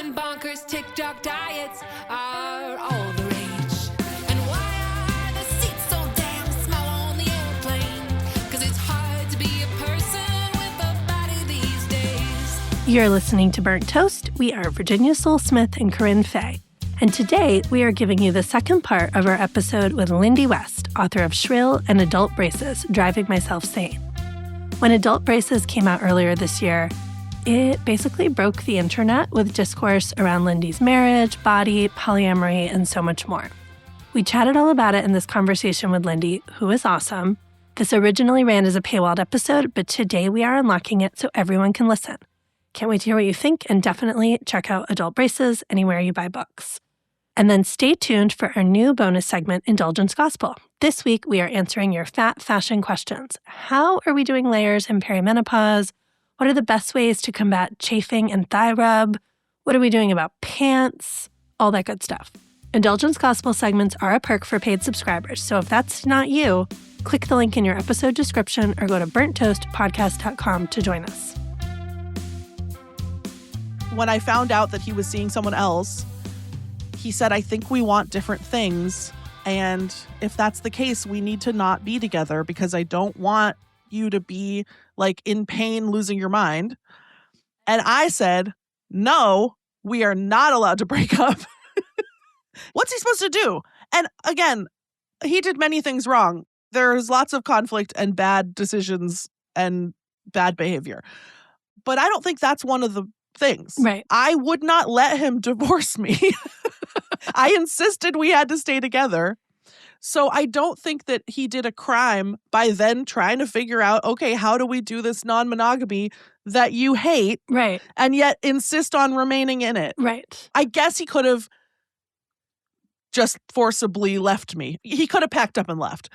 going bonkers, TikTok diets are all the rage. And why are the seats so damn small on the airplane? Because it's hard to be a person with a body these days. You're listening to Burnt Toast. We are Virginia Soul-Smith and Corinne Fay. And today we are giving you the second part of our episode with Lindy West, author of Shrill and Adult Braces, Driving Myself Sane. When Adult Braces came out earlier this year, it basically broke the internet with discourse around Lindy's marriage, body, polyamory, and so much more. We chatted all about it in this conversation with Lindy, who is awesome. This originally ran as a paywalled episode, but today we are unlocking it so everyone can listen. Can't wait to hear what you think, and definitely check out Adult Braces anywhere you buy books. And then stay tuned for our new bonus segment, Indulgence Gospel. This week, we are answering your fat fashion questions. How are we doing layers in perimenopause? What are the best ways to combat chafing and thigh rub? What are we doing about pants? All that good stuff. Indulgence Gospel segments are a perk for paid subscribers, so if that's not you, click the link in your episode description or go to burnttoastpodcast.com to join us. When I found out that he was seeing someone else, he said, I think we want different things. And if that's the case, we need to not be together because I don't want you to be like in pain, losing your mind. And I said, no, we are not allowed to break up. What's he supposed to do? And again, he did many things wrong. There's lots of conflict and bad decisions and bad behavior. But I don't think that's one of the things. Right. I would not let him divorce me. I insisted we had to stay together. So I don't think that he did a crime by then trying to figure out, okay, how do we do this non-monogamy that you hate? Right. And yet insist on remaining in it. Right. I guess he could have just forcibly left me. He could have packed up and left.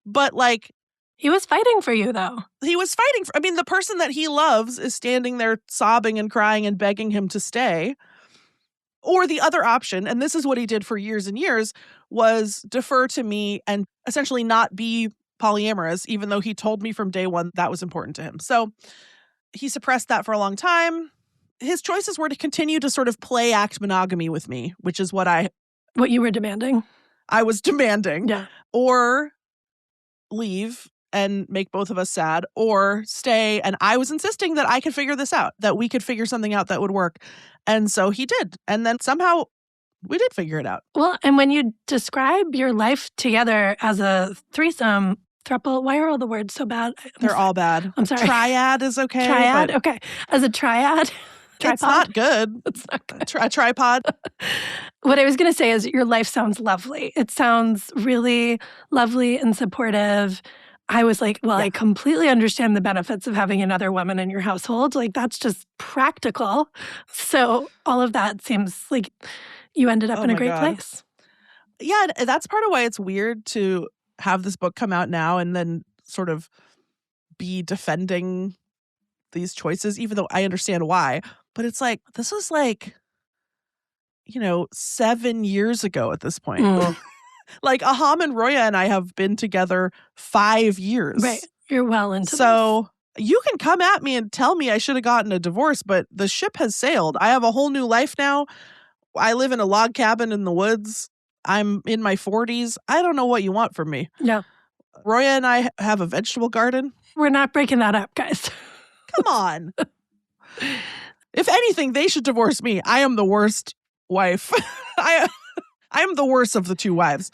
But like, he was fighting for you, though. he was fighting for, I mean, the person that he loves is standing there sobbing and crying and begging him to stay. Or the other option, and this is what he did for years and years, was defer to me and essentially not be polyamorous, even though he told me from day one that was important to him. So he suppressed that for a long time. His choices were to continue to sort of play act monogamy with me, which is what you were demanding. I was demanding. Yeah. Or leave and make both of us sad, or stay. And I was insisting that I could figure this out, that we could figure something out that would work. And so he did. And then somehow we did figure it out. Well, and when you describe your life together as a threesome, throuple, why are all the words so bad? They're all bad. I'm sorry. Triad is okay. Triad? but Okay. As a triad? It's not good. It's not good. A tripod. What I was going to say is your life sounds lovely. It sounds really lovely and supportive. I was like, well, Yeah. I completely understand the benefits of having another woman in your household. Like, that's just practical. So all of that seems like you ended up Oh in a my great God. place. Yeah, and that's part of why it's weird to have this book come out now and then sort of be defending these choices, even though I understand why. But it's like, this was like, 7 years ago at this point. Mm. Like, Aham and Roya and I have been together 5 years. Right. You're well into So you can come at me and tell me I should have gotten a divorce, but the ship has sailed. I have a whole new life now. I live in a log cabin in the woods. I'm in my 40s. I don't know what you want from me. this. No, Roya and I have a vegetable garden. we're not breaking that up, guys. Come on. If anything, they should divorce me. I am the worst wife. I am the worst of the two wives.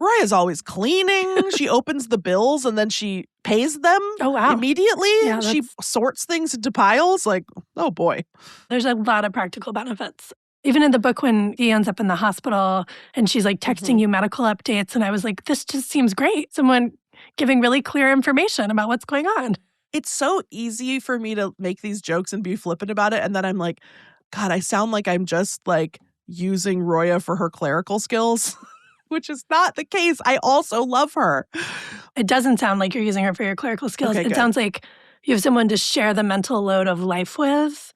Roya's always cleaning. She opens the bills and then she pays them Oh, wow. immediately. Yeah, She sorts things into piles. Like, oh boy. There's a lot of practical benefits. Even in the book when he ends up in the hospital and she's like texting you medical updates. And I was like, this just seems great. Someone giving really clear information about what's going on. It's so easy for me to make these jokes and be flippant about it. And then I'm like, God, I sound like I'm just like using Roya for her clerical skills, which is not the case. I also love her. It doesn't sound like you're using her for your clerical skills. Okay, It good. sounds like you have someone to share the mental load of life with.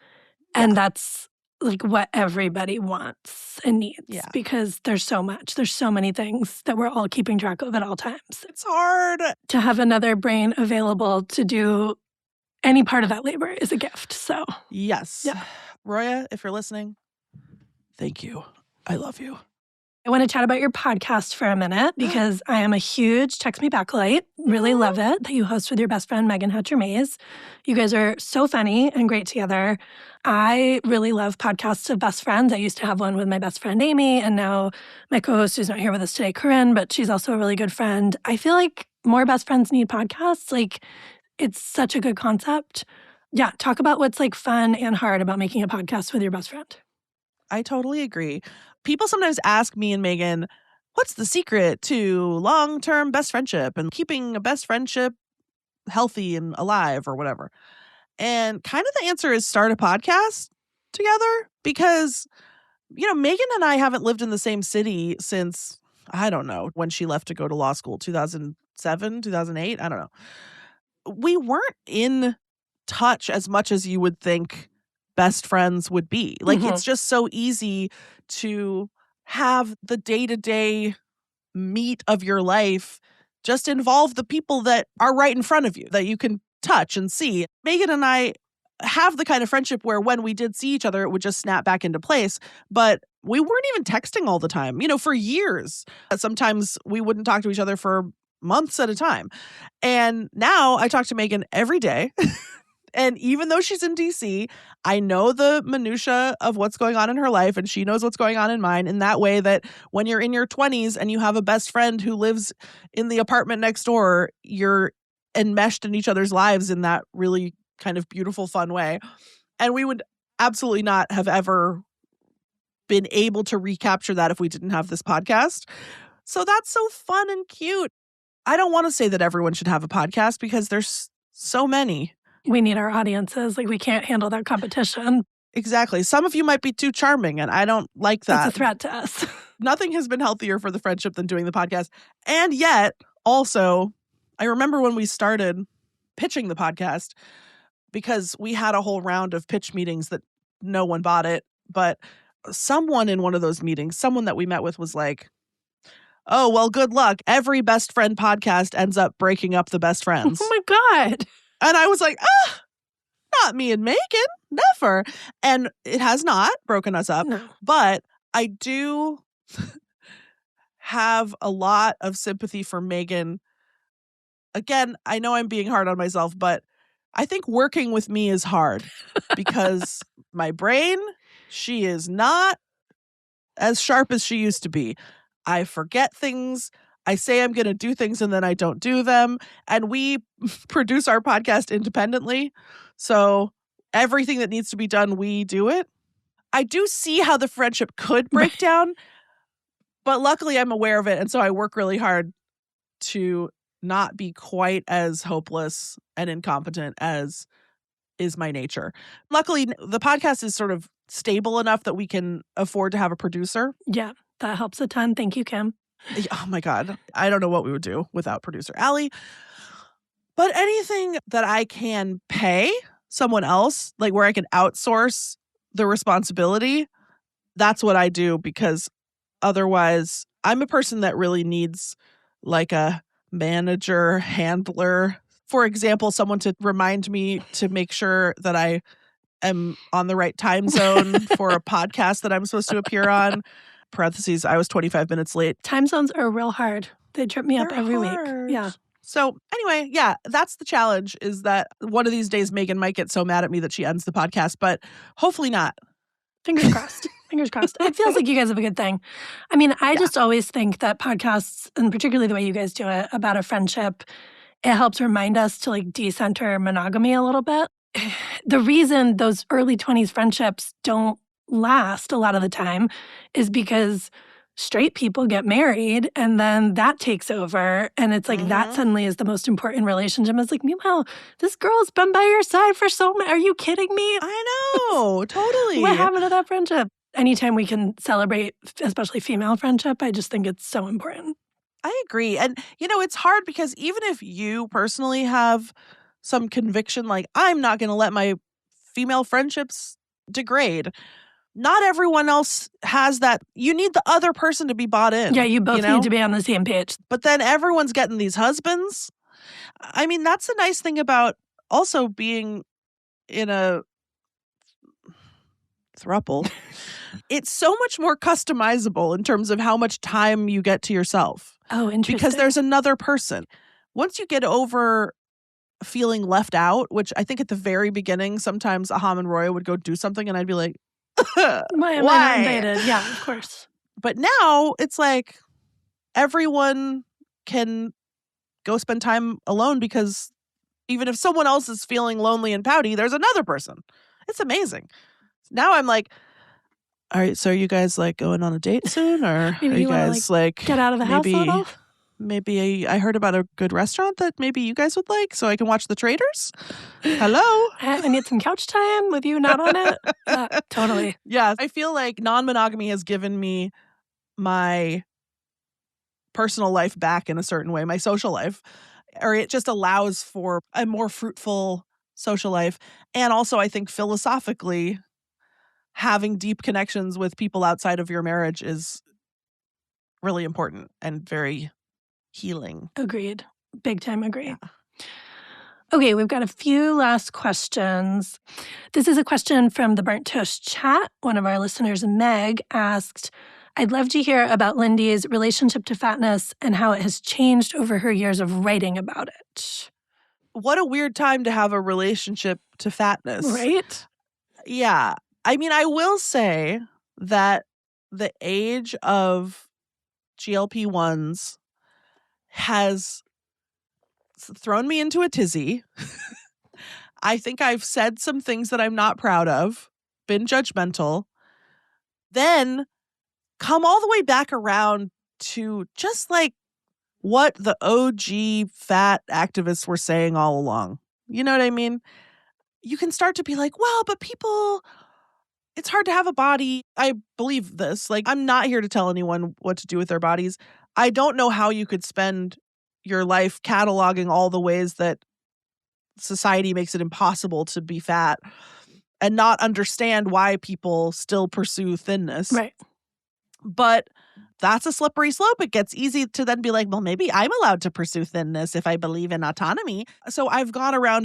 And that's like what everybody wants and needs. Yeah. Because there's so much. There's so many things that we're all keeping track of at all times. It's hard. To have another brain available to do any part of that labor is a gift. So Yes. Yeah. Roya, if you're listening, Thank you. I love you. I want to chat about your podcast for a minute because I am a huge Text Me Backlight. Really love it that you host with your best friend, Megan Hatcher-Mays. You guys are so funny and great together. I really love podcasts of best friends. I used to have one with my best friend, Amy, and now my co-host who's not here with us today, Corinne, but she's also a really good friend. I feel like more best friends need podcasts. Like, it's such a good concept. Yeah, talk about what's like fun and hard about making a podcast with your best friend. I totally agree. People sometimes ask me and Megan, what's the secret to long-term best friendship and keeping a best friendship healthy and alive or whatever? And kind of the answer is start a podcast together because, Megan and I haven't lived in the same city since, I don't know, when she left to go to law school, 2007, 2008, I don't know. We weren't in touch as much as you would think best friends would be. Like, it's just so easy to have the day-to-day meat of your life just involve the people that are right in front of you, that you can touch and see. Megan and I have the kind of friendship where when we did see each other, it would just snap back into place. But we weren't even texting all the time, for years. Sometimes we wouldn't talk to each other for months at a time. And now I talk to Megan every day. And even though she's in DC, I know the minutia of what's going on in her life, and she knows what's going on in mine, in that way that when you're in your 20s and you have a best friend who lives in the apartment next door, you're enmeshed in each other's lives in that really kind of beautiful, fun way. And we would absolutely not have ever been able to recapture that if we didn't have this podcast. So that's so fun and cute. I don't want to say that everyone should have a podcast because there's so many. We need our audiences. Like, we can't handle that competition. Exactly. Some of you might be too charming, and I don't like that. It's a threat to us. Nothing has been healthier for the friendship than doing the podcast. And yet, also, I remember when we started pitching the podcast, because we had a whole round of pitch meetings that no one bought it. But someone in one of those meetings, someone that we met with was like, oh, well, good luck. Every best friend podcast ends up breaking up the best friends. Oh my God. And I was like, not me and Megan, never. And it has not broken us up. No. But I do have a lot of sympathy for Megan. Again, I know I'm being hard on myself, but I think working with me is hard because my brain, she is not as sharp as she used to be. I forget things. I say I'm going to do things and then I don't do them. And we produce our podcast independently. So everything that needs to be done, we do it. I do see how the friendship could break down, but luckily I'm aware of it. And so I work really hard to not be quite as hopeless and incompetent as is my nature. Luckily, the podcast is sort of stable enough that we can afford to have a producer. Yeah, that helps a ton. Thank you, Kim. Oh my God. I don't know what we would do without producer Allie. But anything that I can pay someone else, like where I can outsource the responsibility, that's what I do, because otherwise I'm a person that really needs like a manager, handler. For example, someone to remind me to make sure that I am on the right time zone for a podcast that I'm supposed to appear on. Parentheses, I was 25 minutes late. Time zones are real hard. They trip me up They're every hard. week. Yeah. So anyway, yeah, that's the challenge, is that one of these days Megan might get so mad at me that she ends the podcast, but hopefully not. Fingers crossed. Fingers crossed. It feels like you guys have a good thing. I mean, I just always think that podcasts, and particularly the way you guys do it, about a friendship, it helps remind us to like decenter monogamy a little bit. The reason those early 20s friendships don't last a lot of the time is because straight people get married and then that takes over. And it's like that suddenly is the most important relationship. It's like, meanwhile, this girl's been by your side for so many. Are you kidding me? I know, totally. What happened to that friendship? Anytime we can celebrate, especially female friendship, I just think it's so important. I agree. And, it's hard because even if you personally have some conviction, like, I'm not going to let my female friendships degrade, not everyone else has that. You need the other person to be bought in. Yeah, you both need to be on the same page. But then everyone's getting these husbands. I mean, that's a nice thing about also being in a throuple, it's so much more customizable in terms of how much time you get to yourself. Oh, interesting. Because there's another person. Once you get over feeling left out, which I think at the very beginning, sometimes Aham and Roya would go do something and I'd be like, why am I not invited? Yeah, of course. But now it's like everyone can go spend time alone because even if someone else is feeling lonely and pouty, there's another person. It's amazing. Now I'm like, all right, so are you guys like going on a date soon? Or Maybe are you wanna, guys like get out of the house a little? Maybe I heard about a good restaurant that maybe you guys would like so I can watch The Traitors? Hello? I need some couch time with you not on it? Totally. Yeah, I feel like non-monogamy has given me my personal life back in a certain way, my social life, or it just allows for a more fruitful social life. And also, I think philosophically, having deep connections with people outside of your marriage is really important and very healing. Agreed. Big time agree. Yeah. Okay, we've got a few last questions. This is a question from the Burnt Toast chat. One of our listeners, Meg, asked, I'd love to hear about Lindy's relationship to fatness and how it has changed over her years of writing about it. What a weird time to have a relationship to fatness. Right? Yeah. I mean, I will say that the age of GLP-1s has thrown me into a tizzy. I think I've said some things that I'm not proud of, been judgmental, then come all the way back around to just like what the OG fat activists were saying all along. You know what I mean? You can start to be like, well, but people, it's hard to have a body. I believe this. Like, I'm not here to tell anyone what to do with their bodies. I don't know how you could spend your life cataloging all the ways that society makes it impossible to be fat and not understand why people still pursue thinness. Right. But that's a slippery slope. It gets easy to then be like, well, maybe I'm allowed to pursue thinness if I believe in autonomy. So I've gone around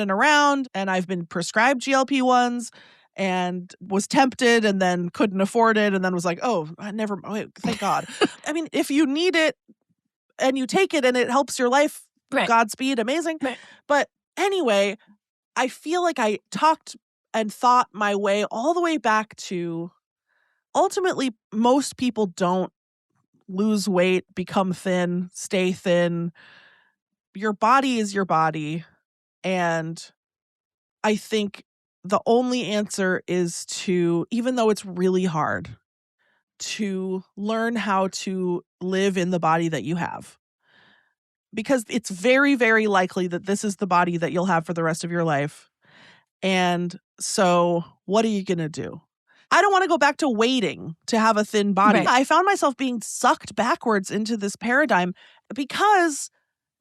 and I've been prescribed GLP-1s and was tempted and then couldn't afford it and then was like, oh, thank God. I mean, if you need it and you take it and it helps your life, Right. Godspeed, amazing. Right. But anyway, I feel like I talked and thought my way all the way back to ultimately most people don't lose weight, become thin, stay thin. Your body is your body. And I think the only answer is to, even though it's really hard, to learn how to live in the body that you have. Because it's very, very likely that this is the body that you'll have for the rest of your life. And so what are you going to do? I don't want to go back to waiting to have a thin body. Right. I found myself being sucked backwards into this paradigm because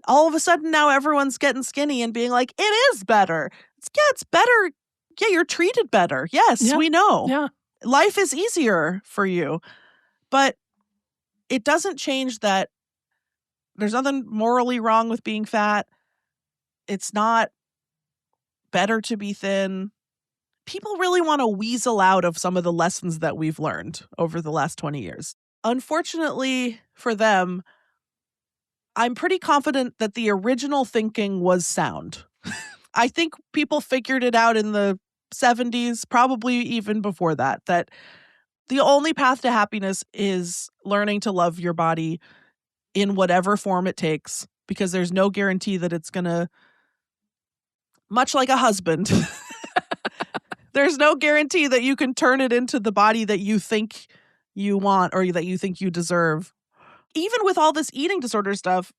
all of a sudden now everyone's getting skinny and being like, it is better. It's better. Yeah, you're treated better. Yes, Yeah. we know. Yeah. Life is easier for you. But it doesn't change that there's nothing morally wrong with being fat. It's not better to be thin. People really want to weasel out of some of the lessons that we've learned over the last 20 years. Unfortunately for them, I'm pretty confident that the original thinking was sound. I think people figured it out in the 70s, probably even before that the only path to happiness is learning to love your body in whatever form it takes, because there's no guarantee that it's going to, much like a husband, there's no guarantee that you can turn it into the body that you think you want or that you think you deserve. Even with all this eating disorder stuff,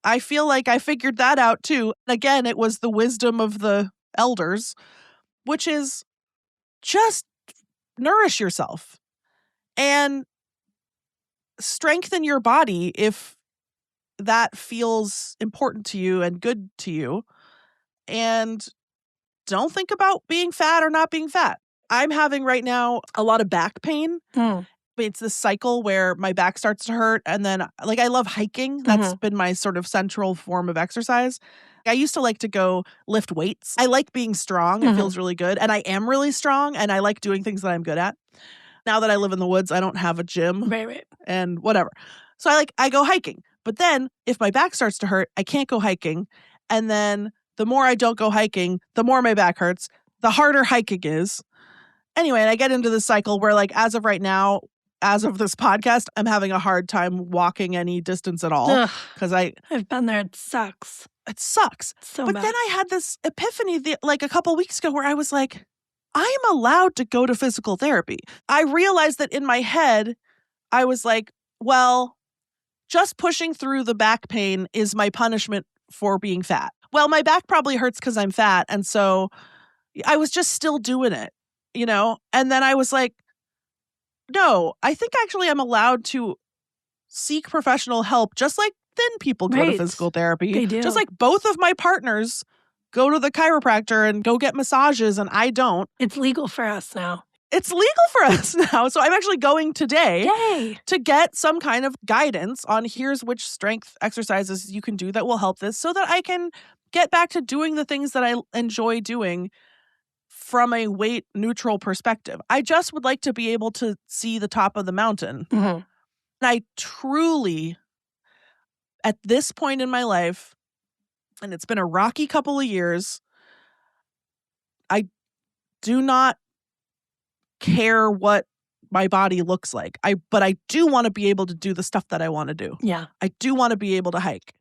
I feel like I figured that out too. Again, it was the wisdom of the elders, which is just nourish yourself and strengthen your body if that feels important to you and good to you. And don't think about being fat or not being fat. I'm having right now a lot of back pain. It's this cycle where my back starts to hurt. And then, like, I love hiking. That's been my sort of central form of exercise. I used to like to go lift weights. I like being strong. It feels really good. And I am really strong and I like doing things that I'm good at. Now that I live in the woods, I don't have a gym Right. and whatever. So I go hiking. But then if my back starts to hurt, I can't go hiking. And then the more I don't go hiking, the more my back hurts, the harder hiking is. Anyway, and I get into this cycle where like as of right now, as of this podcast, I'm having a hard time walking any distance at all because I've been there. It sucks. it sucks. So But bad. then I had this epiphany like a couple weeks ago where I was like, I am allowed to go to physical therapy. I realized that in my head, I was like, well, just pushing through the back pain is my punishment for being fat. Well, my back probably hurts because I'm fat. And so I was just still doing it, you know? And then I was like, no, I think actually I'm allowed to seek professional help, just like thin people go to Right. physical therapy. They do. Just like both of my partners go to the chiropractor and go get massages, and I don't. It's legal for us now. It's legal for us now. So I'm actually going today Yay. to get some kind of guidance on here's which strength exercises you can do that will help this so that I can get back to doing the things that I enjoy doing from a weight neutral perspective. I just would like to be able to see the top of the mountain. Mhm. And I truly, at this point in my life, and it's been a rocky couple of years, I do not care what my body looks like. But I do want to be able to do the stuff that I want to do. Yeah. I do want to be able to hike.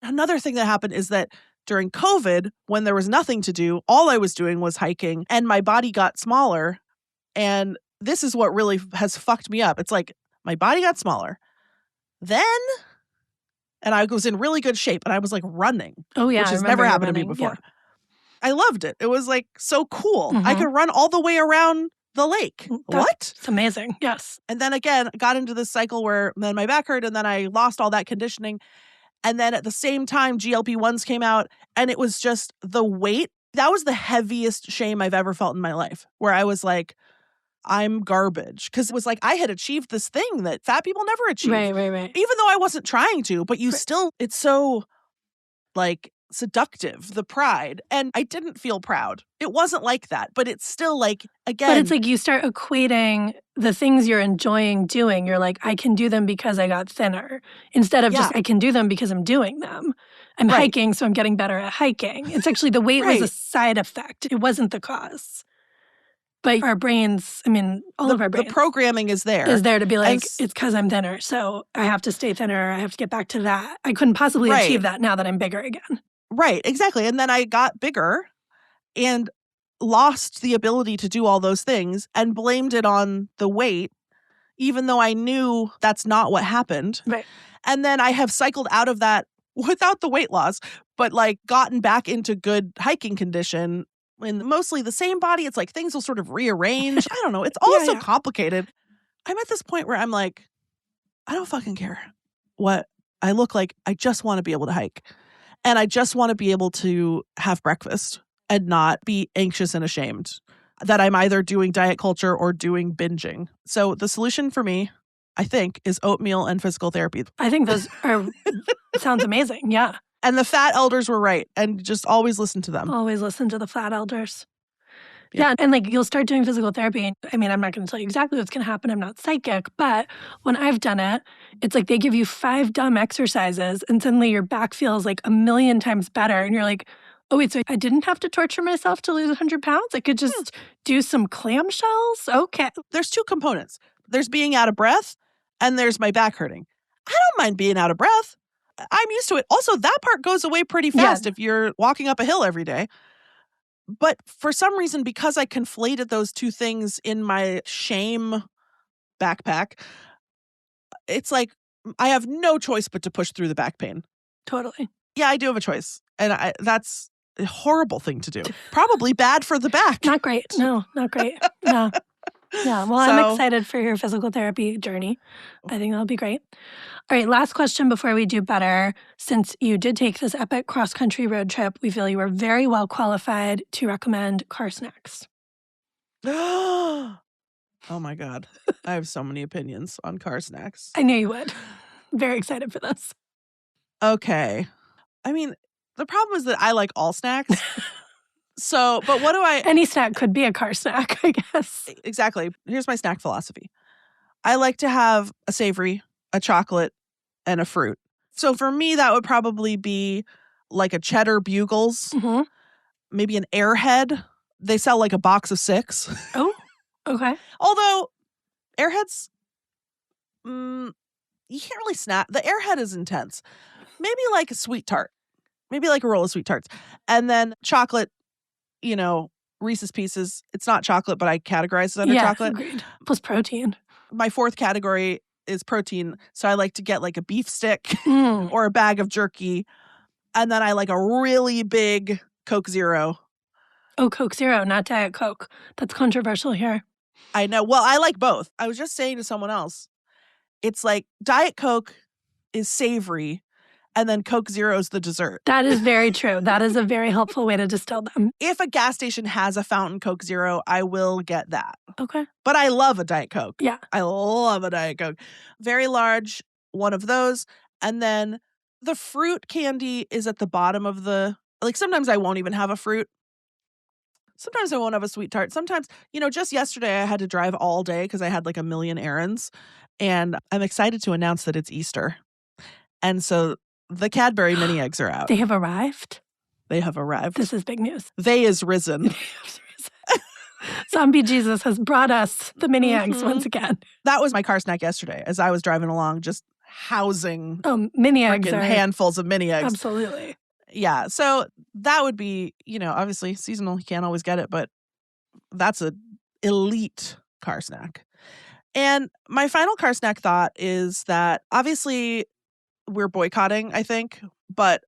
Another thing that happened is that during COVID, when there was nothing to do, all I was doing was hiking and my body got smaller. And this is what really has fucked me up. It's like my body got smaller. Then, and I was in really good shape and I was like running, Oh, yeah. which I has remember never you happened to me running. before. Yeah. I loved it. It was like so cool. I Mhm. could run all the way around the lake. What? It's amazing. Yes. And then again, got into this cycle where then my back hurt and then I lost all that conditioning. And then at the same time, GLP-1s came out and it was just the weight. That was the heaviest shame I've ever felt in my life, where I was like, I'm garbage. Because it was like I had achieved this thing that fat people never achieve. Right. Even though I wasn't trying to, but you still, it's so like seductive, the pride. And I didn't feel proud. It wasn't like that, but it's still like, again. But it's like you start equating the things you're enjoying doing. You're like, I can do them because I got thinner. Instead of just, I can do them because I'm doing them. I'm Right. hiking, so I'm getting better at hiking. It's actually the weight was a Right. side effect. It wasn't the cause. But our brains, I mean, all of our brains The programming is there. is there to be like, s- it's because I'm thinner, so I have to stay thinner. I have to get back to that. I couldn't possibly Right. achieve that now that I'm bigger again. Right, exactly. And then I got bigger and lost the ability to do all those things and blamed it on the weight, even though I knew that's not what happened. Right. And then I have cycled out of that without the weight loss, but like gotten back into good hiking condition in mostly the same body. It's like things will sort of rearrange. I don't know. It's all so complicated. I'm at this point where I'm like, I don't fucking care what I look like. I just want to be able to hike. And I just want to be able to have breakfast and not be anxious and ashamed that I'm either doing diet culture or doing binging. So the solution for me, I think, is oatmeal and physical therapy. I think those are, sounds amazing. Yeah. And the fat elders were right. And just always listen to them. Always listen to the fat elders. Yeah. Yeah. And like you'll start doing physical therapy. I mean, I'm not going to tell you exactly what's going to happen. I'm not psychic. But when I've done it, it's like they give you 5 dumb exercises and suddenly your back feels like a million times better. And you're like, oh, wait, so I didn't have to torture myself to lose 100 pounds? I could just do some clamshells? Okay. There's 2 components. There's being out of breath and there's my back hurting. I don't mind being out of breath. I'm used to it. Also, that part goes away pretty fast if you're walking up a hill every day. But for some reason, because I conflated those 2 things in my shame backpack, it's like I have no choice but to push through the back pain. Totally. Yeah, I do have a choice. And that's a horrible thing to do. Probably bad for the back. Not great. No, not great. No. Yeah. Well, I'm excited for your physical therapy journey. I think that'll be great. All right. Last question before we do better. Since you did take this epic cross-country road trip, we feel you are very well qualified to recommend car snacks. Oh my God. I have so many opinions on car snacks. I knew you would. Very excited for this. Okay. I mean, The problem is that I like all snacks. So, but what do I... Any snack could be a car snack, I guess. Exactly. Here's my snack philosophy. I like to have a savory, a chocolate, and a fruit. So for me, that would probably be like a cheddar Bugles, Mm-hmm. maybe an Airhead. They sell like a box of 6. Oh, okay. Although Airheads, you can't really snack. The Airhead is intense. Maybe like a sweet tart. Maybe like a roll of sweet tarts. And then chocolate, Reese's Pieces. It's not chocolate, but I categorize it under chocolate. Agreed. Plus protein. My 4th category is protein. So I like to get like a beef stick Mm. or a bag of jerky. And then I like a really big Coke Zero. Oh, Coke Zero, not Diet Coke. That's controversial here. I know. Well, I like both. I was just saying to someone else, it's like Diet Coke is savory and then Coke Zero is the dessert. That is very true. That is a very helpful way to distill them. If a gas station has a fountain Coke Zero, I will get that. Okay. But I love a Diet Coke. Yeah. I love a Diet Coke. Very large, one of those. And then the fruit candy is at the bottom of sometimes I won't even have a fruit. Sometimes I won't have a sweet tart. Sometimes, just yesterday I had to drive all day because I had like a million errands. And I'm excited to announce that it's Easter. And so the Cadbury mini eggs are out. They have arrived. They have arrived. This is big news. They is risen. Zombie Jesus has brought us the mini eggs Mhm. once again. That was my car snack yesterday as I was driving along, just housing Mini eggs freaking are handfuls of mini eggs. absolutely. Yeah. So that would be, obviously seasonal. You can't always get it, but that's a elite car snack. And my final car snack thought is that obviously we're boycotting, I think, but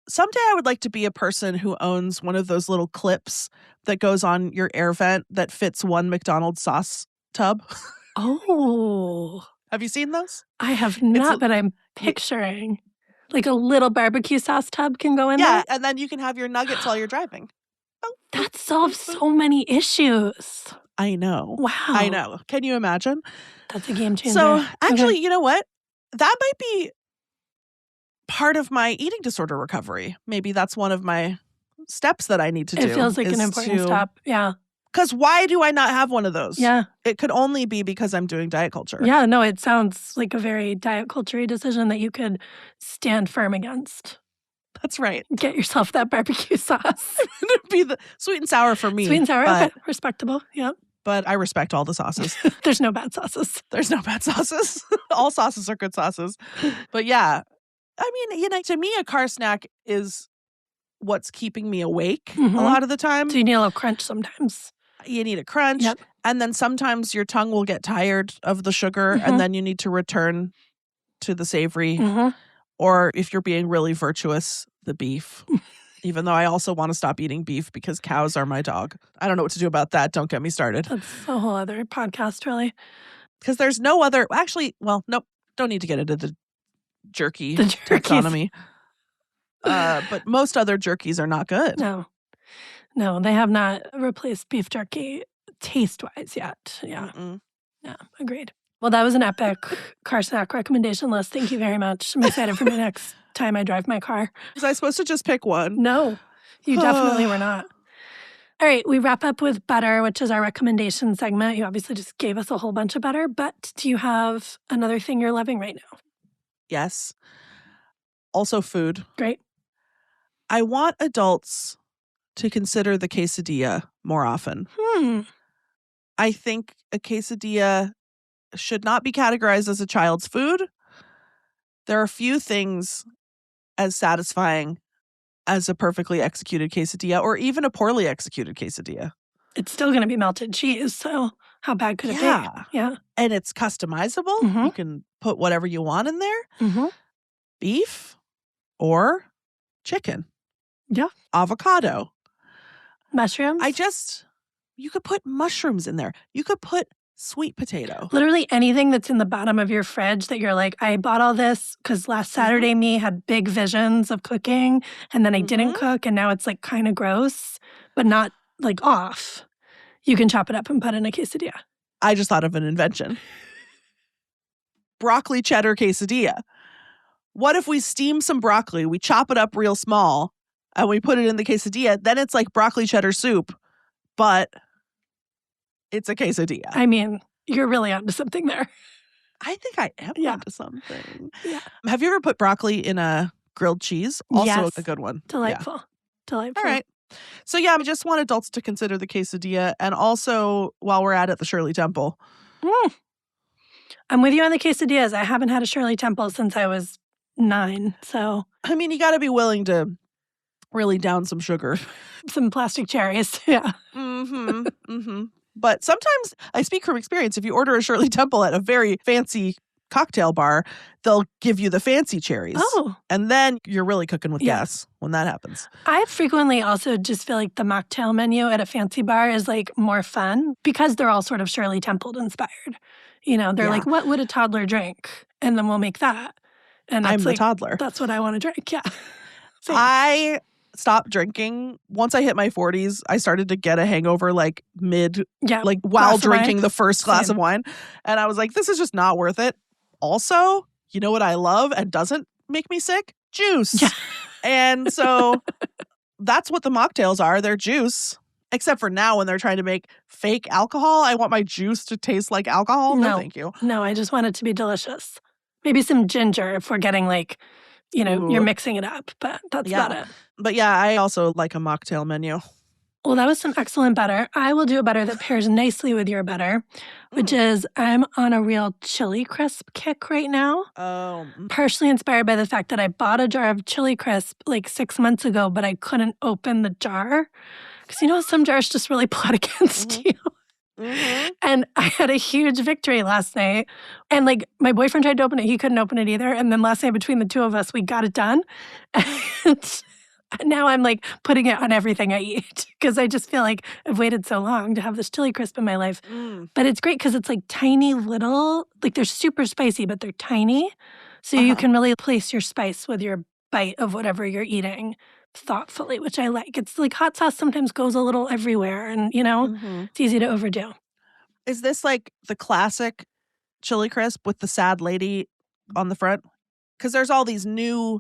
someday I would like to be a person who owns one of those little clips that goes on your air vent that fits one McDonald's sauce tub. Oh, Have you seen those? I have not, but I'm picturing like a little barbecue sauce tub can go in Yeah, there. and then you can have your nuggets while you're driving. That solves so many issues. I know. Wow. I know. Can you imagine? That's a game changer. So Okay. actually, you know what? That might be part of my eating disorder recovery. Maybe that's one of my steps that I need to do. It feels like an important step. Yeah. Because why do I not have one of those? Yeah. It could only be because I'm doing diet culture. Yeah. No, it sounds like a very diet culture decision that you could stand firm against. That's right. Get yourself that barbecue sauce. It'd be the sweet and sour for me. Sweet and sour. But, Okay. Respectable. Yeah. but I respect all the sauces. There's no bad sauces. There's no bad sauces. All sauces are good sauces. But yeah, I mean, to me, a car snack is what's keeping me awake Mhm. a lot of the time. So you need a little crunch sometimes. You need a crunch. Yep. And then sometimes your tongue will get tired of the sugar Mhm. and then you need to return to the savory. Mm-hmm. Or if you're being really virtuous, the beef. Even though I also want to stop eating beef because cows are my dog. I don't know what to do about that. Don't get me started. That's a whole other podcast, really. Because there's no other, actually, well, nope, don't need to get into the jerky The jerkies. taxonomy. But most other jerkies are not good. No, they have not replaced beef jerky taste-wise yet. Yeah. Mm-mm. Yeah, agreed. Well, that was an epic car snack recommendation list. Thank you very much. I'm excited for my next time I drive my car. Was I supposed to just pick one? No, you definitely were not. All right, we wrap up with butter, which is our recommendation segment. You obviously just gave us a whole bunch of butter, but do you have another thing you're loving right now? Yes. Also food. Great. I want adults to consider the quesadilla more often. I think a quesadilla should not be categorized as a child's food. There are few things as satisfying as a perfectly executed quesadilla or even a poorly executed quesadilla. It's still going to be melted cheese, so how bad could it Yeah. be? Yeah. And it's customizable. Mhm. You can put whatever you want in there. Mm-hmm. Beef or chicken. Yeah. Avocado. Mushrooms? You could put mushrooms in there. You could put sweet potato. Literally anything that's in the bottom of your fridge that you're like, I bought all this because last Saturday me had big visions of cooking and then I didn't cook and now it's like kind of gross, but not like off. You can chop it up and put in a quesadilla. I just thought of an invention. Broccoli cheddar quesadilla. What if we steam some broccoli, we chop it up real small, and we put it in the quesadilla, then it's like broccoli cheddar soup, but it's a quesadilla. I mean, you're really onto something there. I think I am Yeah. onto something. Yeah. Have you ever put broccoli in a grilled cheese? Also Yes. a good one. Delightful. Delightful. All right. So yeah, I just want adults to consider the quesadilla, and also while we're at it, the Shirley Temple. I'm with you on the quesadillas. I haven't had a Shirley Temple since I was 9, so I mean, you got to be willing to really down some sugar. some plastic cherries. Yeah. But sometimes, I speak from experience, if you order a Shirley Temple at a very fancy cocktail bar, they'll give you the fancy cherries. Oh. And then you're really cooking with Yeah. gas when that happens. I frequently also just feel like the mocktail menu at a fancy bar is like more fun because they're all sort of Shirley Temple inspired. You know, they're Yeah. like, what would a toddler drink? And then we'll make that. And I'm it's the like, toddler. that's what I want to drink. Yeah. Same. I stopped drinking. Once I hit my 40s, I started to get a hangover like Yeah. while glass of drinking wine. the first glass Same. of wine. And I was like, this is just not worth it. Also, you know what I love and doesn't make me sick? Juice. Yeah. And so that's what the mocktails are. They're juice. Except for now when they're trying to make fake alcohol. I want my juice to taste like alcohol. No, No. thank you. No, I just want it to be delicious. Maybe some ginger if we're getting like, you're Ooh. mixing it up, but that's Yeah. about it. But yeah, I also like a mocktail menu. Well, that was some excellent butter. I will do a butter that pairs nicely with your butter, which is I'm on a real chili crisp kick right now. Oh, Partially inspired by the fact that I bought a jar of chili crisp like 6 months ago, but I couldn't open the jar. Because some jars just really plot against you. And I had a huge victory last night. And like my boyfriend tried to open it. He couldn't open it either. And then last night between the two of us, we got it done. And now I'm like putting it on everything I eat because I just feel like I've waited so long to have this chili crisp in my life. But it's great because it's like tiny little, like they're super spicy, but they're tiny. So you can really place your spice with your bite of whatever you're eating thoughtfully, which I like. It's like hot sauce sometimes goes a little everywhere and, it's easy to overdo. Is this like the classic chili crisp with the sad lady on the front? Because there's all these new,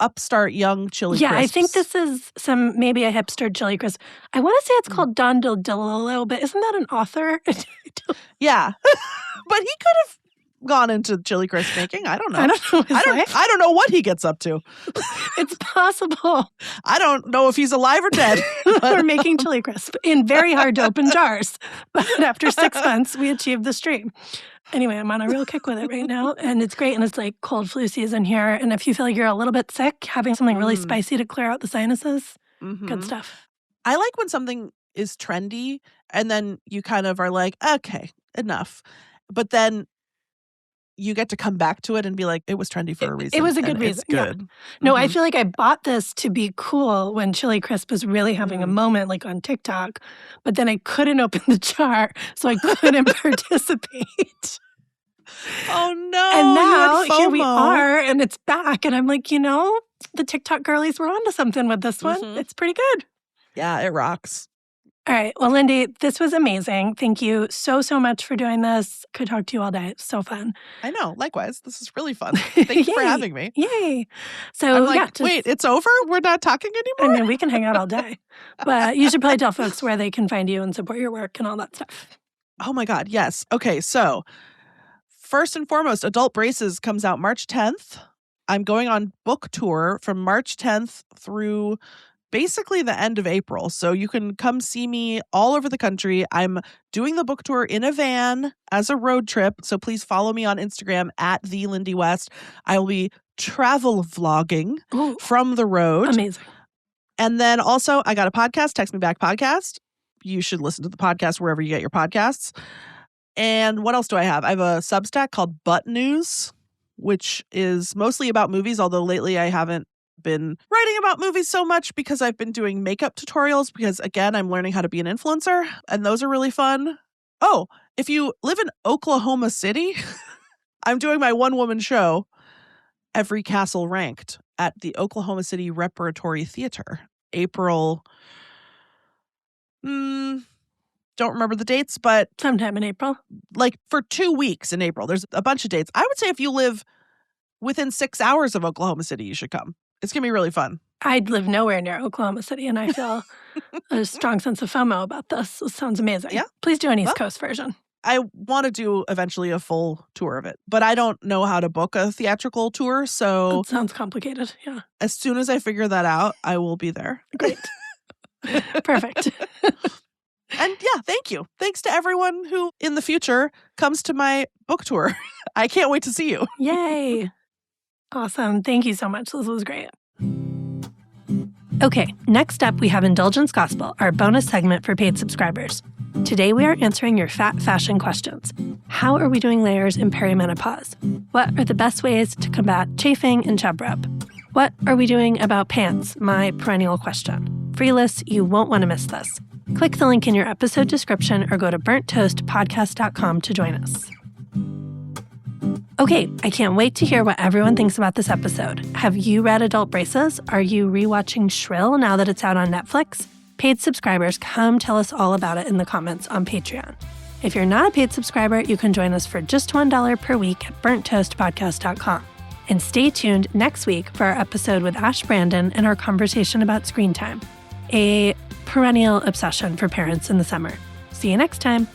upstart young chili Yeah, crisps. I think this is maybe a hipster chili crisp. I want to say it's called Don DiLillo, but isn't that an author? Yeah. But he could have gone into chili crisp making. I don't know. I don't know his life. I don't know what he gets up to. It's possible. I don't know if he's alive or dead. We're making chili crisp in very hard to open jars. But after 6 months, we achieved the stream. Anyway, I'm on a real kick with it right now. And it's great. And it's like cold flu season here. And if you feel like you're a little bit sick, having something really spicy to clear out the sinuses, good stuff. I like when something is trendy and then you kind of are like, okay, enough. But then you get to come back to it and be like, it was trendy for a reason. It was a good and reason. It's good. No, I feel like I bought this to be cool when Chili Crisp was really having a moment like on TikTok, but then I couldn't open the jar, so I couldn't participate. Oh no. And now you had here we FOMO. are and it's back and I'm like, the TikTok girlies were onto something with this one. It's pretty good. Yeah, it rocks. All right. Well, Lindy, this was amazing. Thank you so, so much for doing this. Could talk to you all day. It's so fun. I know. Likewise. This is really fun. Thank you for Yay. having me. Yay. So, I'm like, yeah. wait, it's over? We're not talking I anymore? mean, we can hang out all day. But you should probably tell folks where they can find you and support your work and all that stuff. Oh my God. Yes. Okay. So, first and foremost, Adult Braces comes out March 10th. I'm going on book tour from March 10th through basically the end of April. So you can come see me all over the country. I'm doing the book tour in a van as a road trip. So please follow me on Instagram at the Lindy West. I will be travel vlogging Ooh, from the road. amazing. And then also I got a podcast, Text Me Back podcast. You should listen to the podcast wherever you get your podcasts. And what else do I have? I have a Substack called Butt News, which is mostly about movies, although lately I haven't been writing about movies so much because I've been doing makeup tutorials because, again, I'm learning how to be an influencer, and those are really fun. Oh, if you live in Oklahoma City, I'm doing my one-woman show, Every Castle Ranked, at the Oklahoma City Repertory Theater, April... don't remember the dates, but Sometime in April. like for 2 weeks in April. There's a bunch of dates. I would say if you live within 6 hours of Oklahoma City, you should come. It's going to be really fun. I live nowhere near Oklahoma City, and I feel a strong sense of FOMO about this. It sounds amazing. Yeah. Please do an East Coast version. I want to do eventually a full tour of it, but I don't know how to book a theatrical tour. So It sounds complicated. Yeah. as soon as I figure that out, I will be there. Great. Perfect. And yeah, thank you. Thanks to everyone who in the future comes to my book tour. I can't wait to see you. Yay. Awesome. Thank you so much. This was great. Okay, next up we have Indulgence Gospel, our bonus segment for paid subscribers. Today we are answering your fat fashion questions. How are we doing layers in perimenopause? What are the best ways to combat chafing and chub rub? What are we doing about pants? My perennial question. Free lists, you won't want to miss this. Click the link in your episode description or go to burnttoastpodcast.com to join us. Okay, I can't wait to hear what everyone thinks about this episode. Have you read Adult Braces? Are you rewatching Shrill now that it's out on Netflix? Paid subscribers, come tell us all about it in the comments on Patreon. If you're not a paid subscriber, you can join us for just $1 per week at burnttoastpodcast.com. And stay tuned next week for our episode with Ash Brandon and our conversation about screen time, a perennial obsession for parents in the summer. See you next time.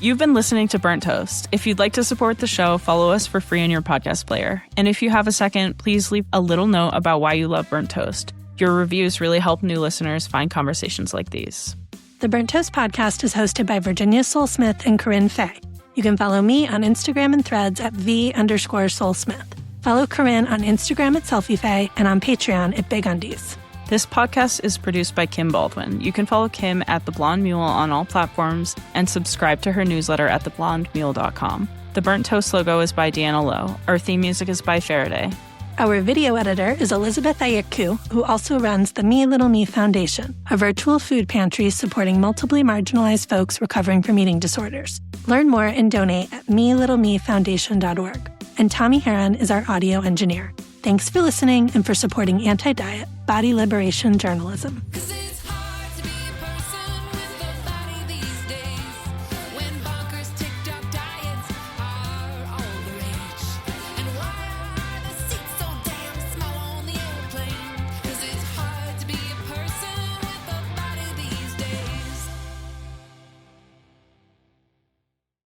You've been listening to Burnt Toast. If you'd like to support the show, follow us for free in your podcast player. And if you have a second, please leave a little note about why you love Burnt Toast. Your reviews really help new listeners find conversations like these. The Burnt Toast podcast is hosted by Virginia Soul-Smith and Corinne Fay. You can follow me on Instagram and Threads at _Soul-Smith. Follow Corinne on Instagram at SelfieFay and on Patreon at Big Undies. This podcast is produced by Kim Baldwin. You can follow Kim at The Blonde Mule on all platforms and subscribe to her newsletter at theblondemule.com. The Burnt Toast logo is by Deanna Lowe. Our theme music is by Faraday. Our video editor is Elizabeth Ayiku, who also runs the Me Little Me Foundation, a virtual food pantry supporting multiply marginalized folks recovering from eating disorders. Learn more and donate at melittlemefoundation.org. And Tommy Heron is our audio engineer. Thanks for listening and for supporting anti-diet, body liberation journalism.